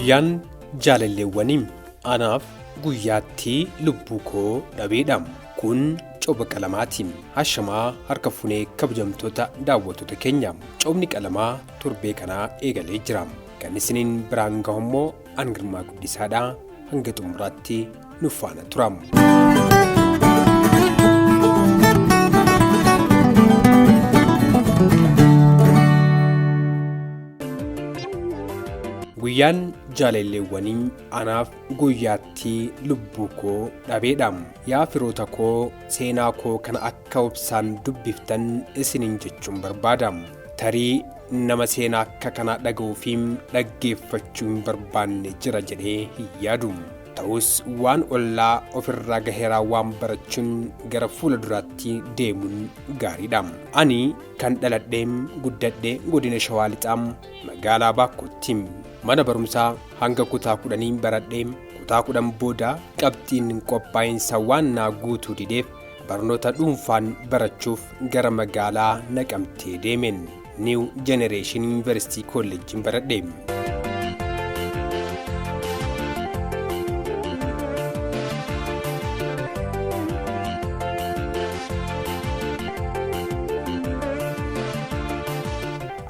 Guyyaan jaalalleewwanii anaaf guyyaatti lubbuu koo dhabeedha. Kun cooba qalamaati. Hashamaa harka funee kabajamtoota daawwattoota keenya. Coobni qalamaa torbee kanaa eegalee jira. Kan isiniin biraan gahummoo Angirmaa Guddisaadha. Hanga xumuraatti nu faana tura. Guyyaan jaalalleewwanii anaaf guyyaatti lubbuu koo dhabeedha. Yaa firoota koo seenaa koo kana akka obsaan dubbiftan isiniin jechuun barbaada. Tarii nama seenaa akka kana dhaga'uu fi dhaggeeffachuu hin barbaanne jira jedhee hin yaadu. Ta'us waan ollaa ofirraa gaheeraa waan barachuun gara fuula duraatti deemuun gaariidha. Ani kan dhaladhee guddadhe godina Shawaa Lixaa magaalaa Baakkootti. Mana barumsaa hanga kutaa 10 baradhee kutaa 10 booda qabxiin qophaa'insa waan naa guutuu dideef barnoota dhuunfaan barachuuf gara magaalaa Naqamtee deemeen New Generation University College baradhe.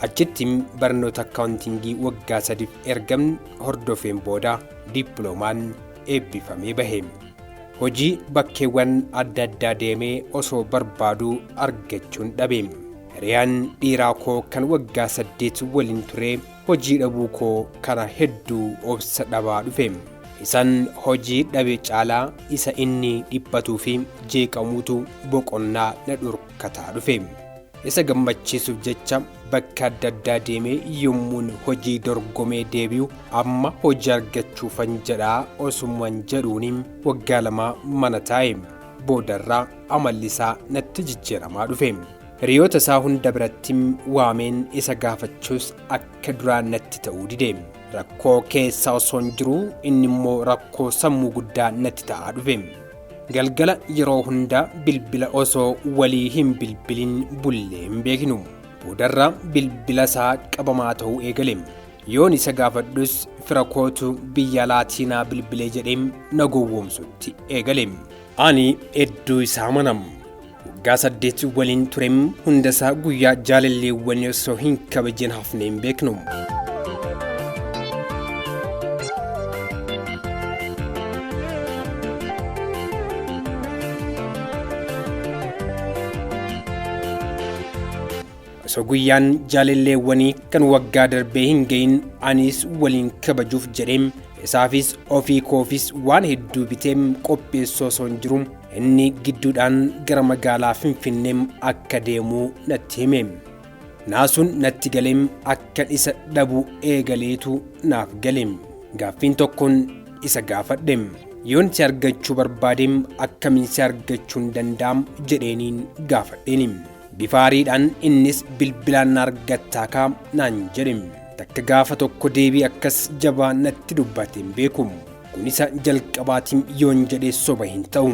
Achitti barnoota accountingii waggaa 3 ergamni hordofeen booda dippiloomaan eebbifamee bahe. Hojii bakkeewwan adda addaa deemee osoo barbaaduu argachuun dhabe. Hiriyaan dhiiraa koo kan waggaa 8 waliin ture hojii dhabuu koo kana hedduu obsa dhabaa dhufe. Isaan hojii dhabe caalaa isa inni dhiphatuu fi jeeqamuutu boqonnaa na dhorkataa dhufe. Isa gammachiisuuf jecha bakka adda addaa deemee yommuun hojii dorgomee deebi'u amma hojii argachuufan jedhaa osumaan jedhuuni waggaa 2 mana taa'e. Boodarraa amalli isaa natti jijjiiramaa dhufe. Hiriyoota isaa hunda biratti waameen isa gaafachuus akka duraan natti ta'uu dide. Rakkoo keessa osoo jiruu inni immoo rakkoo sammuu guddaa natti ta'aa dhufe. Galgala yeroo hunda bilbila osoo walii hin bilbilin bullee hin beeknu. Boodarra bilbila isaa qabamaa ta'uu eegale. Yoon isa gaafadhus fira kootu biyya Laatiinaa bilbilee jedhee na gowwoomsutti eegale. Ani hedduu isaa manam. Waggaa 8 waliin turem hundasaa guyyaa jaalalleewwanii osoo hin kabajin hafnee hin beeknu. So guyyaan jaalalleewwanii kan waggaa darbee hin gahin anis waliin kabajuuf jedheem isaafis ofii koofis waan hedduu biteem qopheessoo osoo hin jiru inni gidduudhaan gara magaalaa Finfinneem akka deemuu natti hime. Naasuun natti galeem akka isa dhabuu eegaleetu naaf galeem. Gaaffiin tokkoon isa gaafadheem. Yoon si argachuu barbaadeem akkamiin si argachuun danda'am jedheeniin gaafadheenim. Bifaariidhaan innis bilbilaan argattaa kaa naan jedhem. Takka gaafa tokko deebii akkas jabaa natti dubbateen beekum. Kun isa jalqabaatiin yoon jedhee soba hin ta'u.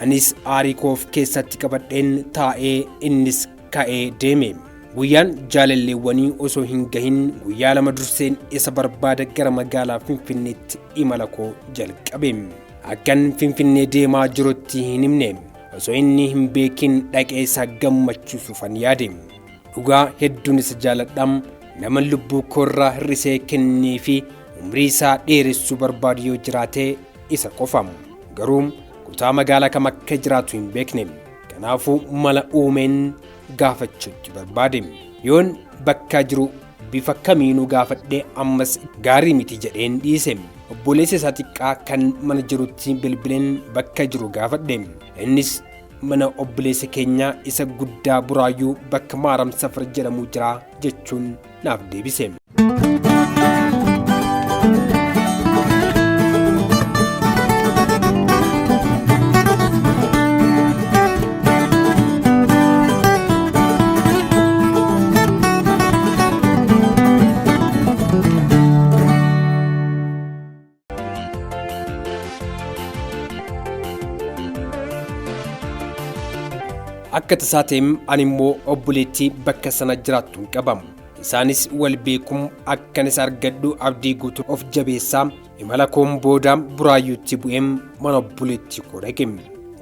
Anis aarii koof keessatti qabadheen taa'ee innis ka'ee deeme. Guyyaan jaalalleewwanii osoo hin gahin guyyaa 2 durseen isa barbaada gara magaalaa Finfinneetti imala koo jalqabe. Akkan Finfinnee deemaa jirutti hin himne. Osoo inni hin beekin dhaqee isa gammachiisuufan yaade. Dhugaa hedduun isa jaaladham nama lubbuu koorraa hirrisee kennee fi umrii isaa dheeressuu barbaadu yoo jiraate isa qofam. Garuu kutaa magaalaa kam akka jiraatu hin beekne. Kanaafuu mala uumeen gaafachuutti barbaade. Yoon bakka jiru bifa kamiinuu gaafadhee ammas gaarii miti jedheen dhiise. Obboleessa isaa xiqqaa kan mana jirutti bilbileen bakka jiru gaafadhe. Innis mana obboleessa keenyaa isa guddaa Buraayyuu bakka Maaram Safar jedhamu jira jechuun naaf deebise. Akka tasaateem ani immoo obboleettii bakka sana jiraattuun qabamu. isaanis wal beekum akkanis argadhu abdii guutuu of jabeessaa imala koon boodaan buraayyuutti bu'eem mana obboleettii koo dhaqe.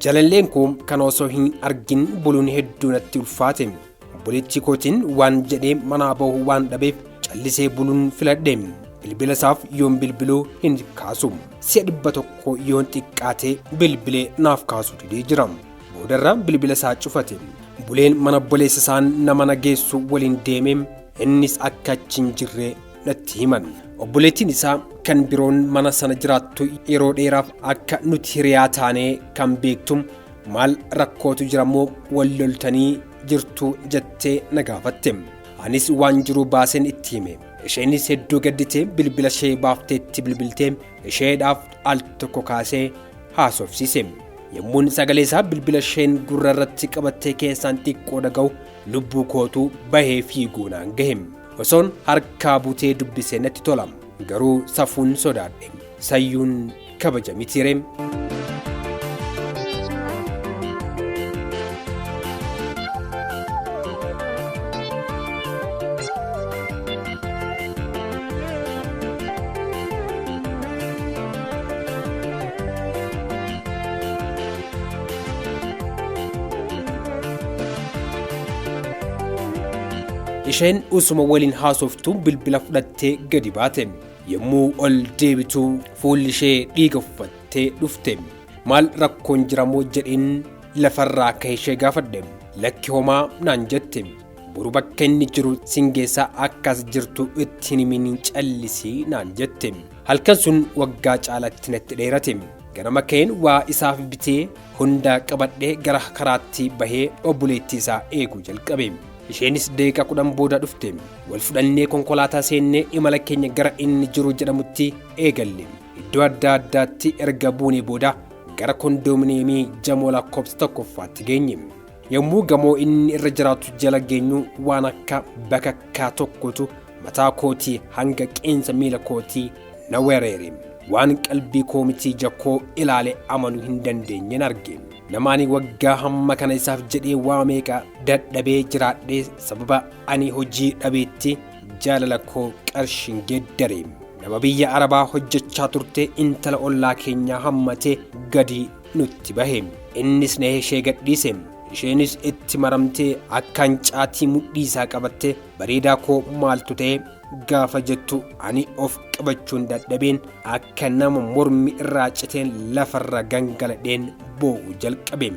Jaalalleen koo kan osoo hin argin buluun hedduu natti ulfaate. Obboleettii kootiin waan jedhee manaa bahu waan dhabeef callisee buluun filadhe. Bilbila isaaf yoon bilbiluu hin kaasu. Si'a 100 yoon xiqqaatee bilbilee naaf kaasu didee jira. Boodarra bilbila isaa cufate. Buleen mana obboleessa isaan nama nageessu waliin deeme innis akka achi hin jirre natti himan. Obboleettiin isaa kan biroon mana sana jiraattu yeroo dheeraaf akka nuti hiriyaa taanee kan beektu maal rakkootu jiramoo wal loltanii jirtu jettee na gaafatte. Anis waan jiru baaseen itti hime. Isheenis hedduu gadditee bilbila ishee baafteetti bilbiltee isheedhaaf al tokko kaasee haasofsiise. Yommuun sagalee isaa bilbila isheen gurra irratti qabattee keessaan xiqqoo dhaga'u lubbuu kootu bahee fiiguu naan gahe. Osoon harkaa butee dubbisee natti tola. Garuu safuun sodaadhe. Sayyuun kabaja mitiire. Isheen usuma waliin haasoftu bilbila fudhattee gadi baate. Yommuu ol deebitu fuulli ishee dhiiga uffattee dhufte. Maal rakkoon jiramoo jedheen lafarraa ka'ee ishee gaafadhe. Lakki homaa naan jette. Boru bakka inni jiru singeessaa akkas jirtu itti himin callisii naan jette. Halkan sun waggaa caalatti natti dheerate. Ganama ka'een waa isaaf bitee hunda qabadhee gara karaatti bahee obboleettii isaa eeguu jalqabe. Isheenis deeqa 10 booda dhufte. Wal fudhannee konkolaataa seennee imala keenya gara inni jiru jedhamutti eegalle. Iddoo adda addaatti erga buunee booda gara kondoominiyeemii Jamoo lakkoofsa 1ffaatti geenye. Yommuu gamoo inni irra jiraatu jala geenyu waan akka bakakkaa tokkotu mataa kootii hanga qeensa miila kootii na weerare. Waan qalbii koomitii jakkoo ilaale amanuu hin dandeenyen arge. Namaani waggaa hamma kana isaaf jedhee waa meeqa dadhabee jiraadhee sababa ani hojii dhabeetti jaalala koo qarshiin geeddare. Nama biyya Arabaa hojjechaa turte intala ollaa keenyaa hammatee gadi nutti bahe. Innis na ishee gadhiise. Isheenis itti maramtee akkaan caatii mudhii isaa qabatte bareedaa koo maaltu ta'e gaafa jettu ani of qabachuun dadhabeen akka nama mormi irraa citeen lafarra gangaladheen boo'u jalqabe.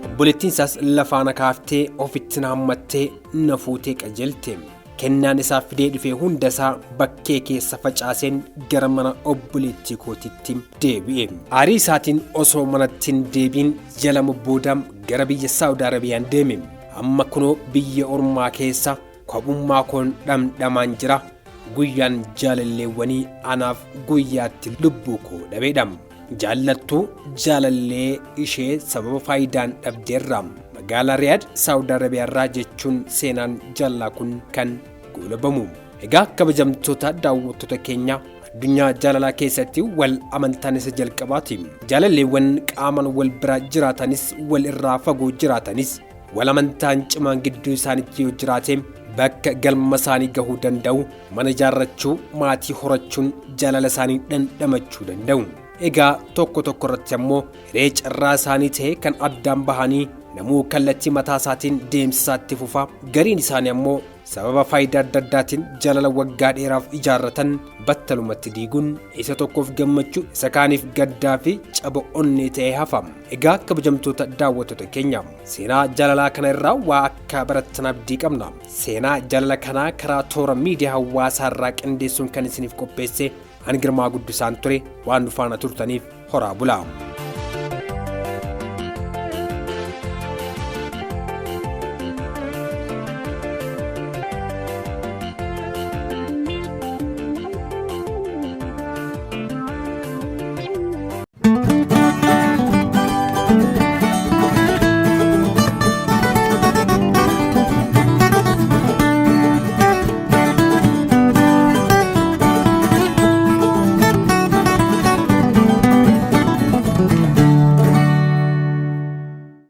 Obboleettiin isaas lafaana kaaftee ofitti na hammattee na fuutee qajeelte. Kennaan isaa fidee dhufee hunda isaa bakkee keessa facaaseen gara mana obboleettii kootitti deebi'e. Aarii isaatiin osoo manatti hin deebiin jala boodaam gara biyya Saawud Arabiyaan deeme. Amma kunoo biyya ormaa keessa kophummaa koon dhamdhamaan jira. Guyyaan jaalalleewwanii anaaf guyyaatti lubbuu koo dhabeedha. Jaallattu jaalallee ishee sababa faayidaan dhabdeerra. Magaalaa Riyaad Saawud Arabiyaarraa jechuun seenaan jaallaa kun kan goolabamu. Egaa kabajamtoota daawwattoota keenya addunyaa jaalalaa keessatti wal amantaan isa jalqabaati. Jaalalleewwan qaaman wal bira jiraatanis wal irraa fagoo jiraatanis wal amantaan cimaan gidduu isaaniitti yoo jiraate bakka galma isaanii gahuu danda'u. Mana ijaarrachuu, maatii horachuun jaalala isaanii dhandhamachuu danda'u. Egaa tokko irratti ammoo hiree carraa isaanii ta'e kan addaan bahanii namuu kallattii mataa isaatiin deemsisaatti fufa. Gariin isaanii ammoo sababa faayidaa adda addaatiin jaalala waggaa dheeraaf ijaarratan battalumatti diiguun isa tokkoof gammachuu isa kaaniif gaddaa fi caba onnee ta'ee hafa. Egaa kabajamtoota daawwattoota keenya seenaa jaalalaa kana irraa waa akka barattan abdii qabna. Seenaa jaalala kanaa karaa toora miidiyaa hawaasaa irraa qindeessuun kan isiniif qopheesse ani Girmaa Guddisaan ture. Waan nu faana turtaniif horaa bulaa.